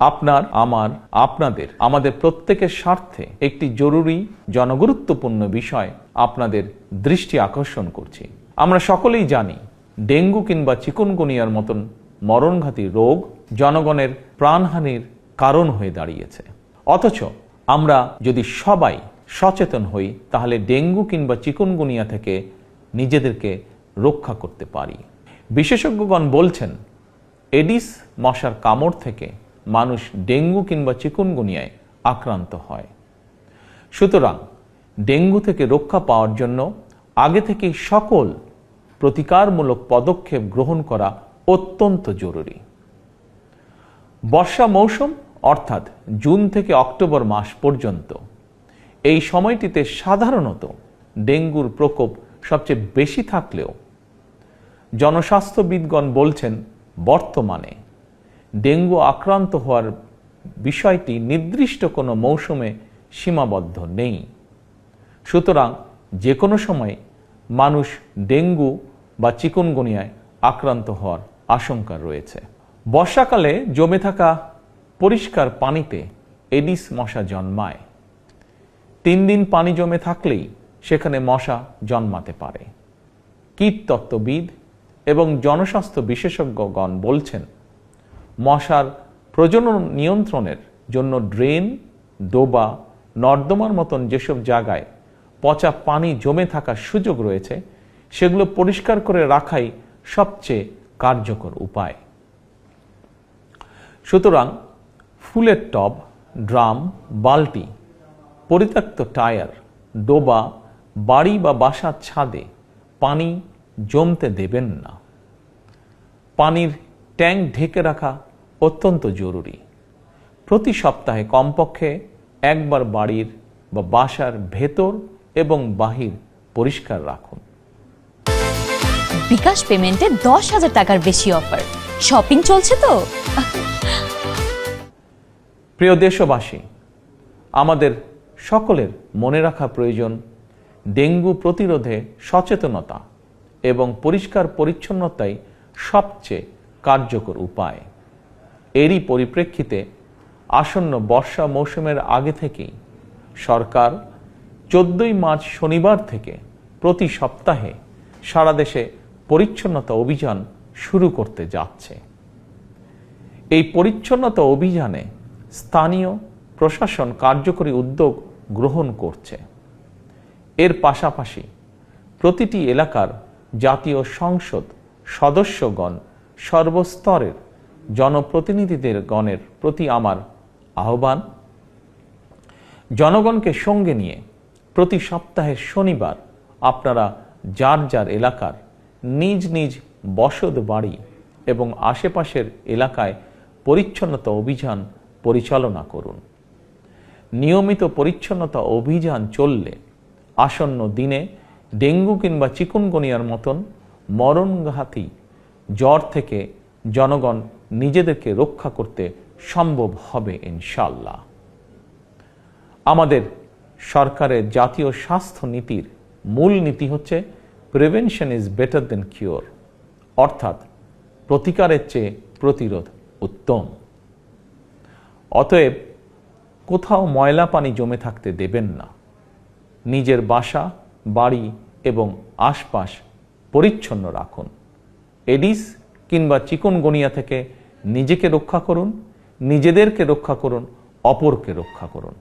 আপনার, আমার, আপনাদের, আমাদের প্রত্যেকের স্বার্থে একটি জরুরি জনগুরুত্বপূর্ণ বিষয় আপনাদের দৃষ্টি আকর্ষণ করছি। আমরা সকলেই জানি ডেঙ্গু কিংবা চিকুনগুনিয়ার মতন মরণঘাতী রোগ জনগণের প্রাণহানির কারণ হয়ে দাঁড়িয়েছে। অথচ আমরা যদি সবাই সচেতন হই তাহলে ডেঙ্গু কিংবা চিকুনগুনিয়া থেকে নিজেদেরকে রক্ষা করতে পারি। বিশেষজ্ঞগণ বলছেন এডিস মশার কামড় থেকে মানুষ ডেঙ্গু কিংবা চিকুনগুনিয়ায় আক্রান্ত হয়। সুতরাং ডেঙ্গু থেকে রক্ষা পাওয়ার জন্য আগে থেকেই সকল প্রতিকারমূলক পদক্ষেপ গ্রহণ করা অত্যন্ত জরুরি। বর্ষা মৌসুম অর্থাৎ জুন থেকে অক্টোবর মাস পর্যন্ত এই সময়টিতে সাধারণত ডেঙ্গুর প্রকোপ সবচেয়ে বেশি থাকলেও জনস্বাস্থ্যবিদগণ বলছেন বর্তমানে ডেঙ্গু আক্রান্ত হওয়ার বিষয়টি নির্দিষ্ট কোনো মৌসুমে সীমাবদ্ধ নেই। সুতরাং যে কোনো সময় মানুষ ডেঙ্গু বা চিকুনগুনিয়ায় আক্রান্ত হওয়ার আশঙ্কা রয়েছে। বর্ষাকালে জমে থাকা পরিষ্কার পানিতে এডিস মশা জন্মায়। 3 দিন পানি জমে থাকলেই সেখানে মশা জন্মাতে পারে। কীটতত্ত্ববিদ এবং জনস্বাস্থ্য বিশেষজ্ঞগণ বলছেন মশার প্রজনন নিয়ন্ত্রণের জন্য ড্রেন, ডোবা, নর্দমার মতন যেসব জায়গায় পচা পানি জমে থাকার সুযোগ রয়েছে সেগুলো পরিষ্কার করে রাখাই সবচেয়ে কার্যকর উপায়। সুতরাং ফুলের টব, ড্রাম, বালতি, পরিত্যক্ত টায়ার, ডোবা, বাড়ি বা বাসার ছাদে পানি জমতে দেবেন না। পানির ট্যাঙ্ক ঢেকে রাখা অত্যন্ত জরুরি। প্রতি সপ্তাহে কমপক্ষে একবার বাড়ির বা বাসার ভেতর এবং বাহির পরিষ্কার রাখুন। বিকাশ পেমেন্টে 10,000 টাকার বেশি অফার। শপিং চলছে তো। প্রিয় দেশবাসী, আমাদের সকলের মনে রাখা প্রয়োজন ডেঙ্গু প্রতিরোধে সচেতনতা এবং পরিষ্কার পরিচ্ছন্নতাই সবচেয়ে কার্যকর উপায়। এরই পরিপ্রেক্ষিতে আসন্ন বর্ষা মৌসুমের আগে থেকেই সরকার 14ই মার্চ শনিবার থেকে প্রতি সপ্তাহে সারা দেশে পরিচ্ছন্নতা অভিযান শুরু করতে যাচ্ছে। এই পরিচ্ছন্নতা অভিযানে স্থানীয় প্রশাসন কার্যকরী উদ্যোগ গ্রহণ করছে। এর পাশাপাশি প্রতিটি এলাকার জাতীয় সংসদ সদস্যগণ, সর্বস্তরের জনপ্রতিনিধিদের গণের প্রতি আমার আহ্বান, জনগণকে সঙ্গে নিয়ে প্রতি সপ্তাহের শনিবার আপনারা যার যার এলাকার নিজ নিজ বসত বাড়ি এবং আশেপাশের এলাকায় পরিচ্ছন্নতা অভিযান পরিচালনা করুন। নিয়মিত পরিচ্ছন্নতা অভিযান চললে আসন্ন দিনে ডেঙ্গু কিংবা চিকুনগুনিয়ার মতন মরণঘাতী জ্বর থেকে জনগণ নিজেদেরকে রক্ষা করতে সম্ভব হবে ইনশাআল্লাহ। আমাদের সরকারের জাতীয় স্বাস্থ্য নীতির মূল নীতি হচ্ছে prevention is better then cure, অর্থাৎ প্রতিকারের চেয়ে প্রতিরোধ উত্তম। অতএব কোথাও ময়লা পানি জমে থাকতে দেবেন না। নিজের বাসা, বাড়ি এবং আশপাশ পরিচ্ছন্ন রাখুন। এডিস কিংবা চিকুনগুনিয়া থেকে নিজেকে রক্ষা করুন, নিজেদেরকে রক্ষা করুন, অপরকে রক্ষা করুন।